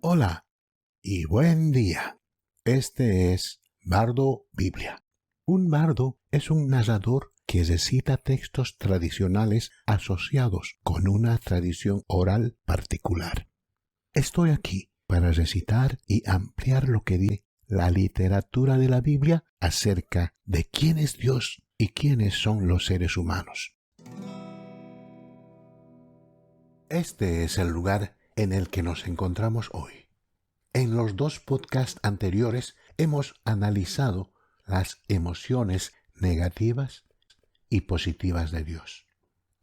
Hola y buen día. Este es Bardo Biblia. Un bardo es un narrador que recita textos tradicionales asociados con una tradición oral particular. Estoy aquí para recitar y ampliar lo que dice la literatura de la Biblia acerca de quién es Dios y quiénes son los seres humanos. Este es el lugar en el que nos encontramos hoy. En los dos podcasts anteriores hemos analizado las emociones negativas y positivas de Dios.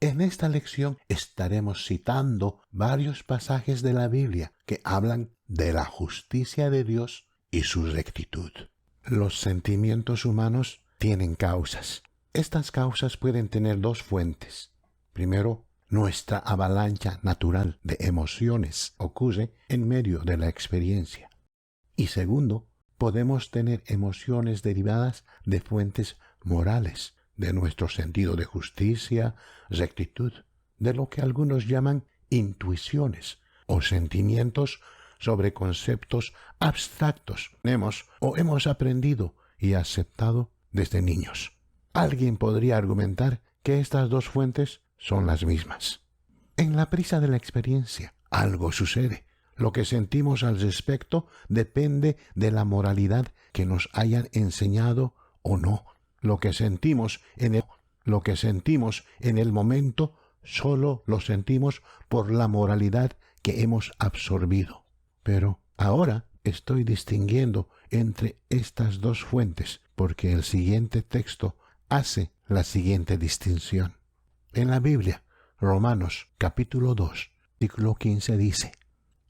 En esta lección estaremos citando varios pasajes de la Biblia que hablan de la justicia de Dios y su rectitud. Los sentimientos humanos tienen causas. Estas causas pueden tener dos fuentes. Primero, nuestra avalancha natural de emociones ocurre en medio de la experiencia. Y segundo, podemos tener emociones derivadas de fuentes morales, de nuestro sentido de justicia, rectitud, de lo que algunos llaman intuiciones o sentimientos sobre conceptos abstractos hemos aprendido y aceptado desde niños. Alguien podría argumentar que estas dos fuentes son las mismas. En la prisa de la experiencia, algo sucede. Lo que sentimos al respecto depende de la moralidad que nos hayan enseñado o no. Lo que sentimos en el momento solo lo sentimos por la moralidad que hemos absorbido. Pero ahora estoy distinguiendo entre estas dos fuentes porque el siguiente texto hace la siguiente distinción. En la Biblia, Romanos capítulo 2, versículo 15 dice: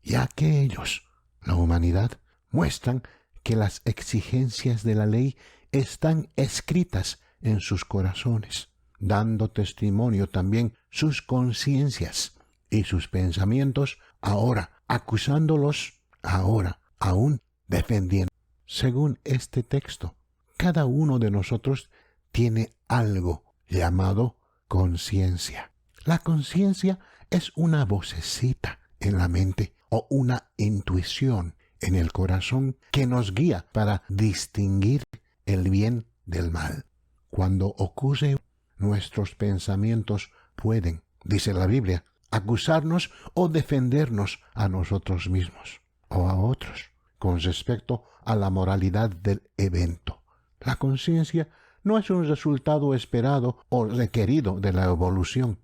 ya que ellos, la humanidad, muestran que las exigencias de la ley están escritas en sus corazones, dando testimonio también sus conciencias y sus pensamientos, ahora acusándolos, ahora aún defendiendo. Según este texto, cada uno de nosotros tiene algo llamado conciencia. La conciencia es una vocecita en la mente o una intuición en el corazón que nos guía para distinguir el bien del mal. Cuando ocurre, nuestros pensamientos pueden, dice la Biblia, acusarnos o defendernos a nosotros mismos o a otros con respecto a la moralidad del evento. La conciencia no es un resultado esperado o requerido de la evolución.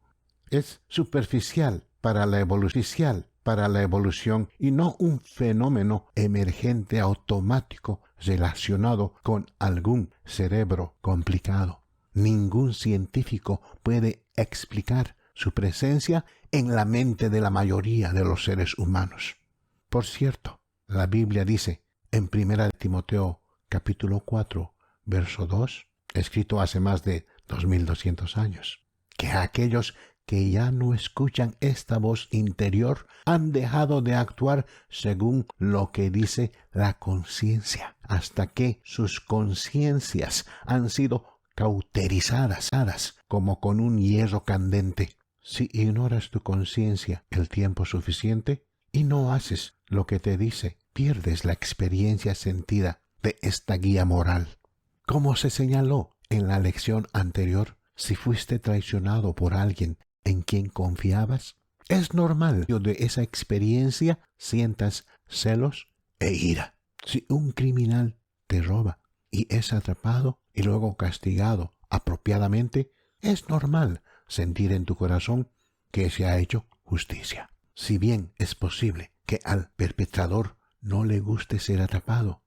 Es superficial para la evolución y no un fenómeno emergente automático relacionado con algún cerebro complicado. Ningún científico puede explicar su presencia en la mente de la mayoría de los seres humanos. Por cierto, la Biblia dice en 1 Timoteo capítulo 4, verso 2, escrito hace más de 2200 años, que aquellos que ya no escuchan esta voz interior han dejado de actuar según lo que dice la conciencia, hasta que sus conciencias han sido cauterizadas como con un hierro candente. Si ignoras tu conciencia el tiempo suficiente y no haces lo que te dice, pierdes la experiencia sentida de esta guía moral. Como se señaló en la lección anterior, si fuiste traicionado por alguien en quien confiabas, es normal que de esa experiencia sientas celos e ira. Si un criminal te roba y es atrapado y luego castigado apropiadamente, es normal sentir en tu corazón que se ha hecho justicia. Si bien es posible que al perpetrador no le guste ser atrapado,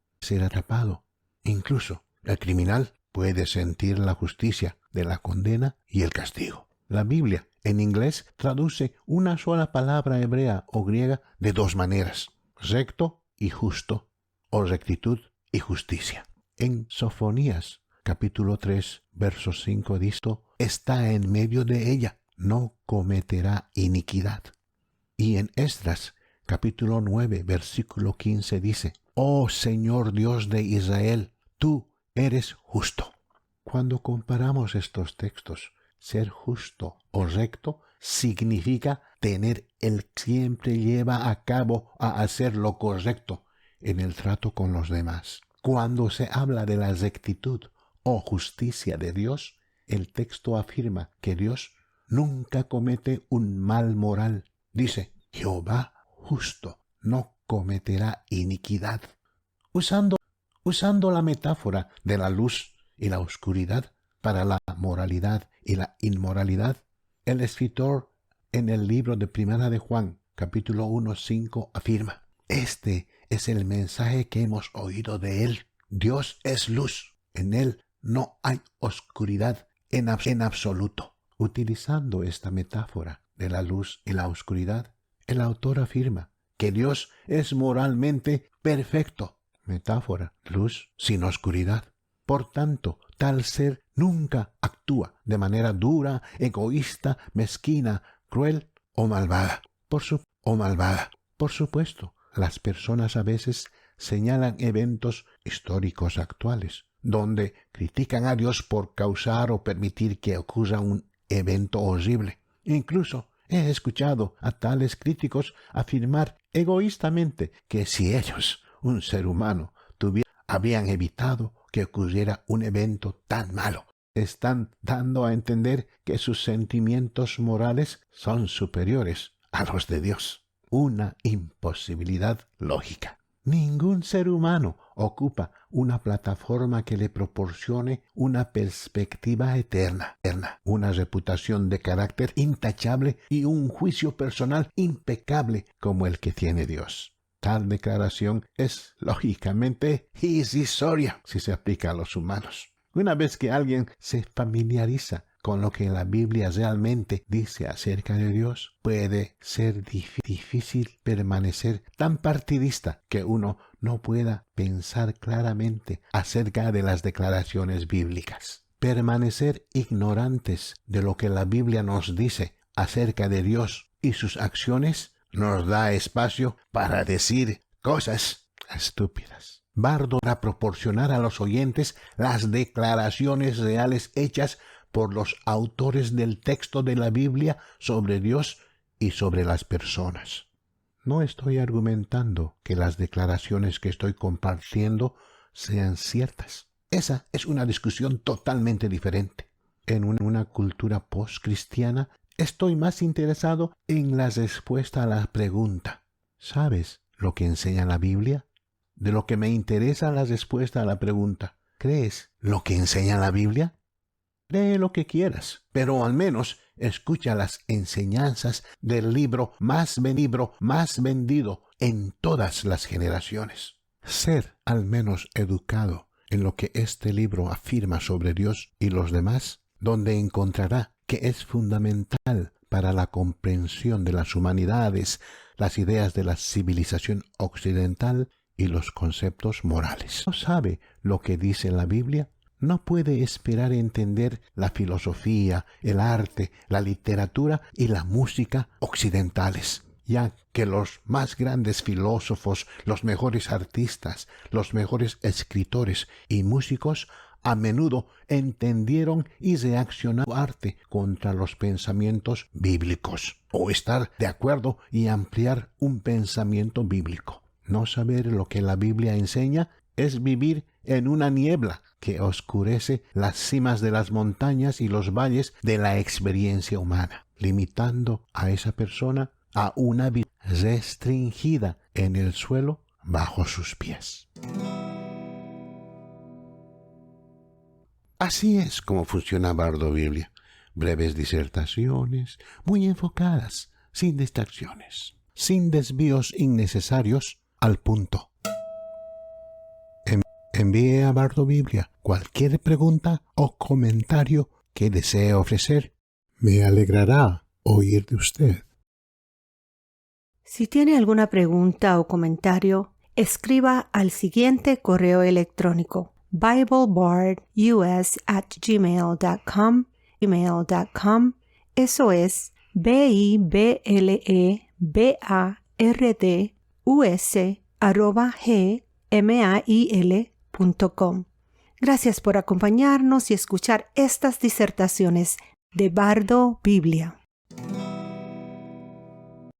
incluso el criminal puede sentir la justicia de la condena y el castigo. La Biblia en inglés traduce una sola palabra hebrea o griega de dos maneras: recto y justo, o rectitud y justicia. En Sofonías capítulo 3, verso 5 dice: está en medio de ella, no cometerá iniquidad. Y en Esdras capítulo 9, versículo 15 dice: oh Señor Dios de Israel, tú eres justo. Cuando comparamos estos textos, ser justo o recto significa Él siempre lleva a cabo a hacer lo correcto en el trato con los demás. Cuando se habla de la rectitud o justicia de Dios, el texto afirma que Dios nunca comete un mal moral. Dice, Jehová justo no cometerá iniquidad. Usando la metáfora de la luz y la oscuridad para la moralidad y la inmoralidad, el escritor en el libro de Primera de Juan, capítulo 1:5, afirma, este es el mensaje que hemos oído de él. Dios es luz. En él no hay oscuridad en absoluto. Utilizando esta metáfora de la luz y la oscuridad, el autor afirma que Dios es moralmente perfecto. Metáfora, luz sin oscuridad. Por tanto, tal ser nunca actúa de manera dura, egoísta, mezquina, cruel o malvada. Por supuesto, las personas a veces señalan eventos históricos actuales, donde critican a Dios por causar o permitir que ocurra un evento horrible. Incluso he escuchado a tales críticos afirmar egoístamente que si ellos, un ser humano, habían evitado que ocurriera un evento tan malo, están dando a entender que sus sentimientos morales son superiores a los de Dios. Una imposibilidad lógica. Ningún ser humano ocupa una plataforma que le proporcione una perspectiva eterna, una reputación de carácter intachable y un juicio personal impecable como el que tiene Dios. Tal declaración es lógicamente irrisoria si se aplica a los humanos. Una vez que alguien se familiariza con lo que la Biblia realmente dice acerca de Dios, puede ser difícil permanecer tan partidista que uno no pueda pensar claramente acerca de las declaraciones bíblicas. Permanecer ignorantes de lo que la Biblia nos dice acerca de Dios y sus acciones nos da espacio para decir cosas estúpidas. Bardo para proporcionar a los oyentes las declaraciones reales hechas por los autores del texto de la Biblia sobre Dios y sobre las personas. No estoy argumentando que las declaraciones que estoy compartiendo sean ciertas. Esa es una discusión totalmente diferente. En una cultura post-cristiana, estoy más interesado en la respuesta a la pregunta, ¿sabes lo que enseña la Biblia? De lo que me interesa la respuesta a la pregunta, ¿crees lo que enseña la Biblia? Cree lo que quieras, pero al menos escucha las enseñanzas del libro más vendido en todas las generaciones. Ser al menos educado en lo que este libro afirma sobre Dios y los demás, donde encontrará que es fundamental para la comprensión de las humanidades, las ideas de la civilización occidental y los conceptos morales. ¿No sabe lo que dice la Biblia? No puede esperar entender la filosofía, el arte, la literatura y la música occidentales, ya que los más grandes filósofos, los mejores artistas, los mejores escritores y músicos a menudo entendieron y reaccionaron arte contra los pensamientos bíblicos, o estar de acuerdo y ampliar un pensamiento bíblico. No saber lo que la Biblia enseña es vivir en una niebla que oscurece las cimas de las montañas y los valles de la experiencia humana, limitando a esa persona a una vida restringida en el suelo bajo sus pies. Así es como funciona Bardo Biblia. Breves disertaciones, muy enfocadas, sin distracciones, sin desvíos innecesarios, al punto. Envíe a Bardo Biblia cualquier pregunta o comentario que desee ofrecer. Me alegrará oír de usted. Si tiene alguna pregunta o comentario, escriba al siguiente correo electrónico: BibleBardUS@gmail.com. Eso es BibleBardus@gmail.com. Gracias por acompañarnos y escuchar estas disertaciones de Bardo Biblia.